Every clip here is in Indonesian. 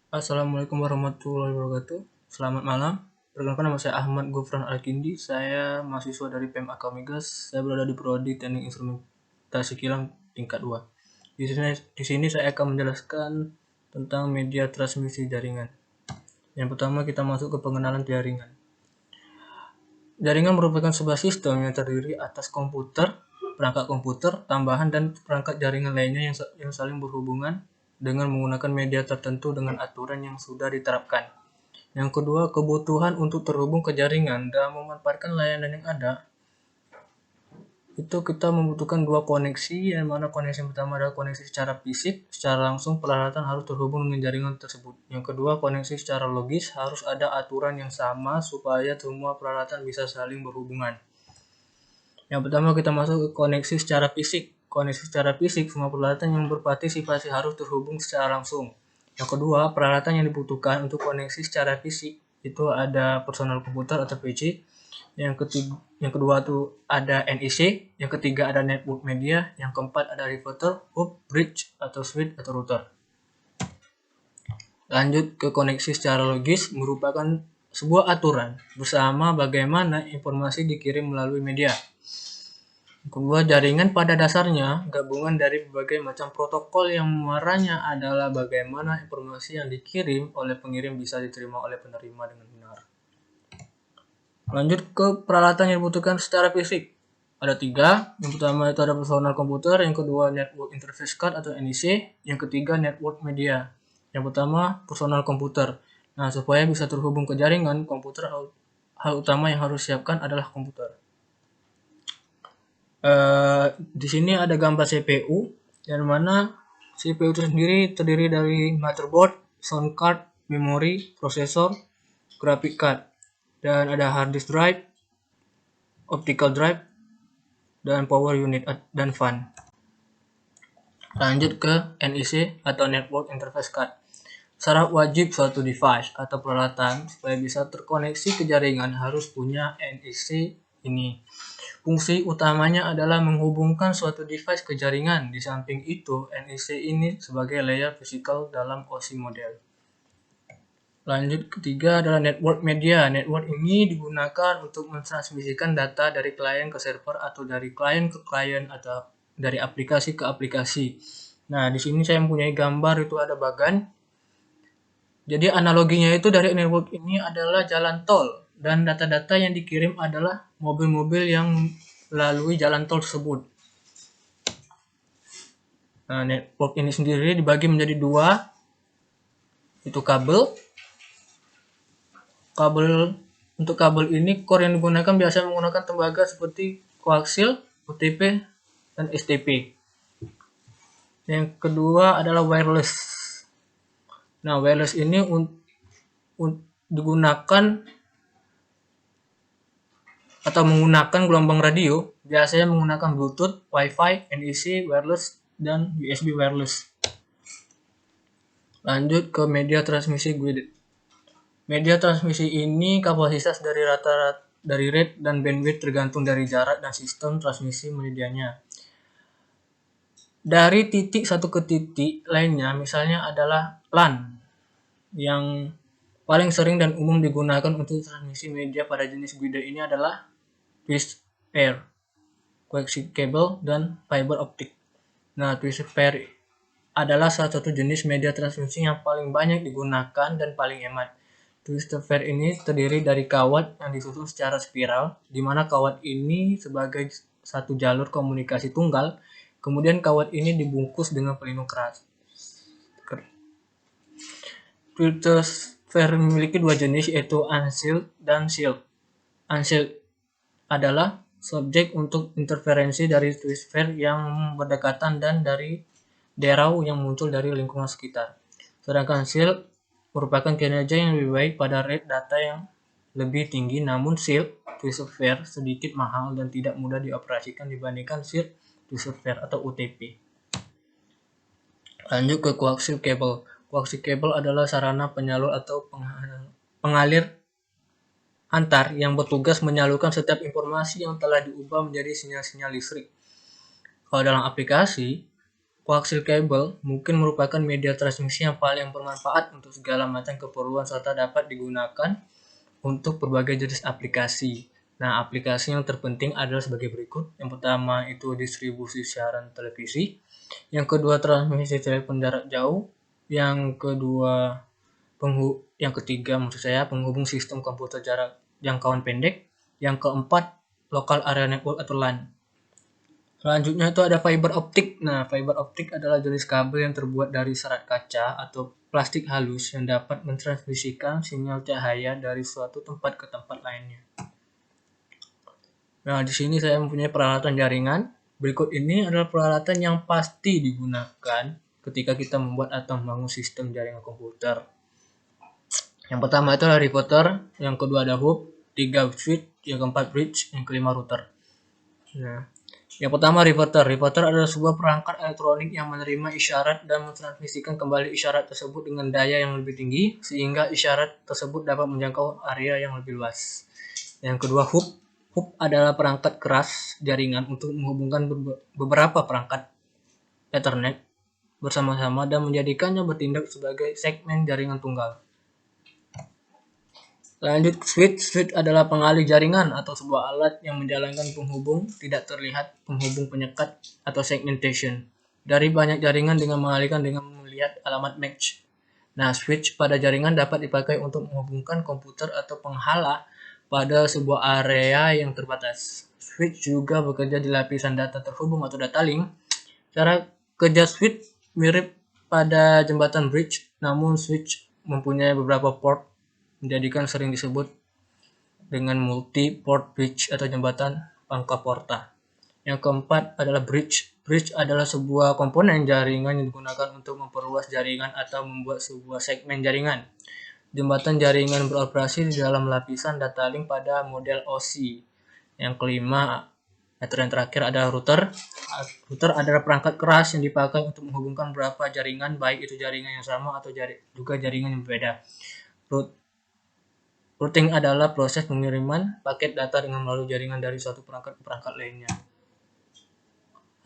Assalamualaikum warahmatullahi wabarakatuh. Selamat malam. Perkenalkan, nama saya Ahmad Gufran Alkindi. Saya mahasiswa dari PEM Akamigas. Saya berada di Prodi Teknik Instrumentasi Kilang tingkat 2. Di sini saya akan menjelaskan tentang media transmisi jaringan. Yang pertama, kita masuk ke pengenalan jaringan. Jaringan merupakan sebuah sistem yang terdiri atas komputer, perangkat komputer, tambahan, dan perangkat jaringan lainnya yang saling berhubungan dengan menggunakan media tertentu dengan aturan yang sudah diterapkan. Yang kedua, kebutuhan untuk terhubung ke jaringan dan memanfaatkan layanan yang ada. Itu kita membutuhkan dua koneksi, yang mana koneksi yang pertama adalah koneksi secara fisik, secara langsung peralatan harus terhubung dengan jaringan tersebut. Yang kedua, koneksi secara logis, harus ada aturan yang sama supaya semua peralatan bisa saling berhubungan. Yang pertama kita masuk ke koneksi secara fisik. Koneksi secara fisik, semua peralatan yang berpartisipasi harus terhubung secara langsung. Yang kedua, peralatan yang dibutuhkan untuk koneksi secara fisik itu ada personal komputer atau PC. Yang kedua tuh ada NIC. Yang ketiga ada network media. Yang keempat ada router, hub, bridge atau switch atau router. Lanjut ke koneksi secara logis, merupakan sebuah aturan bersama bagaimana informasi dikirim melalui media. Kedua, jaringan pada dasarnya gabungan dari berbagai macam protokol yang muaranya adalah bagaimana informasi yang dikirim oleh pengirim bisa diterima oleh penerima dengan benar. Lanjut ke peralatan yang dibutuhkan secara fisik. Ada 3. Yang pertama itu ada personal komputer, yang kedua network interface card atau NIC, yang ketiga network media. Yang pertama personal komputer. Nah, supaya bisa terhubung ke jaringan komputer, hal utama yang harus siapkan adalah komputer. Di sini ada gambar CPU, yang mana CPU itu sendiri terdiri dari motherboard, sound card, memori, prosesor, graphic card, dan ada hard disk drive, optical drive, dan power unit dan fan. Lanjut ke NIC atau network interface card. Syarat wajib suatu device atau peralatan supaya bisa terkoneksi ke jaringan harus punya NIC ini. Fungsi utamanya adalah menghubungkan suatu device ke jaringan. Di samping itu, NIC ini sebagai layer fisikal dalam OSI model. Lanjut ketiga adalah network media. Network ini digunakan untuk mentransmisikan data dari klien ke server atau dari klien ke klien atau dari aplikasi ke aplikasi. Nah, di sini saya mempunyai gambar itu ada bagan. Jadi analoginya itu dari network ini adalah jalan tol dan data-data yang dikirim adalah mobil-mobil yang melalui jalan tol tersebut. Nah, network ini sendiri dibagi menjadi 2, itu kabel. Untuk kabel ini core yang digunakan biasanya menggunakan tembaga seperti koaksial, OTP, dan STP. Yang kedua adalah wireless. Nah, wireless ini digunakan atau menggunakan gelombang radio, biasanya menggunakan Bluetooth, Wi-Fi, NIC, wireless, dan USB wireless. Lanjut ke media transmisi guided. Media transmisi ini kapasitas dari rate dan bandwidth tergantung dari jarak dan sistem transmisi medianya. Dari titik satu ke titik lainnya, misalnya adalah LAN, yang paling sering dan umum digunakan untuk transmisi media pada jenis guided ini adalah twist pair, coaxial cable, dan fiber optic. Nah, twist pair adalah salah satu jenis media transmisi yang paling banyak digunakan dan paling hemat. Twisted pair ini terdiri dari kawat yang disusun secara spiral, di mana kawat ini sebagai satu jalur komunikasi tunggal, kemudian kawat ini dibungkus dengan pelindung keras. Twisted pair memiliki 2 jenis, yaitu unsealed dan sealed. Unsealed adalah subjek untuk interferensi dari twisted pair yang berdekatan dan dari derau yang muncul dari lingkungan sekitar. Sedangkan sealed merupakan kinerja yang lebih baik pada rate data yang lebih tinggi, namun sealed twisted pair sedikit mahal dan tidak mudah dioperasikan dibandingkan sealed twisted pair atau UTP. Lanjut ke coaxial cable. Coaxial cable adalah sarana penyalur atau pengalir antar yang bertugas menyalurkan setiap informasi yang telah diubah menjadi sinyal-sinyal listrik. Kalau dalam aplikasi, Koaksial kabel mungkin merupakan media transmisi yang paling bermanfaat untuk segala macam keperluan serta dapat digunakan untuk berbagai jenis aplikasi. Nah, aplikasi yang terpenting adalah sebagai berikut. Yang pertama itu distribusi siaran televisi. Yang kedua transmisi telepon jarak jauh. Yang ketiga maksud saya penghubung sistem komputer jarak jangkauan pendek. Yang keempat local area network atau LAN. Selanjutnya itu ada fiber optik. Nah, fiber optik adalah jenis kabel yang terbuat dari serat kaca atau plastik halus yang dapat mentransmisikan sinyal cahaya dari suatu tempat ke tempat lainnya. Nah, di sini saya mempunyai peralatan jaringan. Berikut ini adalah peralatan yang pasti digunakan ketika kita membuat atau membangun sistem jaringan komputer. Yang pertama itu adalah repeater, yang kedua ada hub, tiga switch, yang keempat bridge, yang kelima router. Nah, yang pertama repeater. Repeater adalah sebuah perangkat elektronik yang menerima isyarat dan mentransmisikan kembali isyarat tersebut dengan daya yang lebih tinggi sehingga isyarat tersebut dapat menjangkau area yang lebih luas. Yang kedua hub. Hub adalah perangkat keras jaringan untuk menghubungkan beberapa perangkat Ethernet bersama-sama dan menjadikannya bertindak sebagai segmen jaringan tunggal. Lanjut switch. Switch adalah pengalih jaringan atau sebuah alat yang menjalankan penghubung tidak terlihat, penghubung penyekat atau segmentation dari banyak jaringan dengan mengalihkan dengan melihat alamat match. Nah, switch pada jaringan dapat dipakai untuk menghubungkan komputer atau penghalang pada sebuah area yang terbatas. Switch juga bekerja di lapisan data terhubung atau data link. Cara kerja switch mirip pada jembatan bridge, namun switch mempunyai beberapa port menjadikan sering disebut dengan multi-port bridge atau jembatan pangkal porta. Yang keempat adalah bridge. Bridge adalah sebuah komponen jaringan yang digunakan untuk memperluas jaringan atau membuat sebuah segmen jaringan. Jembatan jaringan beroperasi di dalam lapisan data link pada model OSI. Yang kelima atau yang terakhir adalah router. Router adalah perangkat keras yang dipakai untuk menghubungkan beberapa jaringan, baik itu jaringan yang sama atau juga jaringan yang berbeda. Routing adalah proses pengiriman paket data dengan melalui jaringan dari suatu perangkat ke perangkat lainnya.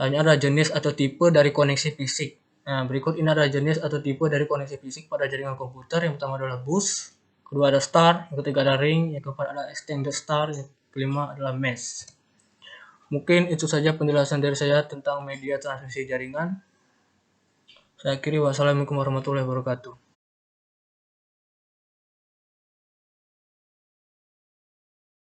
Selanjutnya adalah jenis atau tipe dari koneksi fisik. Nah, berikut ini adalah jenis atau tipe dari koneksi fisik pada jaringan komputer. Yang pertama adalah bus, kedua ada star, yang ketiga ada ring, yang keempat adalah extended star, yang kelima adalah mesh. Mungkin itu saja penjelasan dari saya tentang media transmisi jaringan. Saya akhiri, wassalamualaikum warahmatullahi wabarakatuh.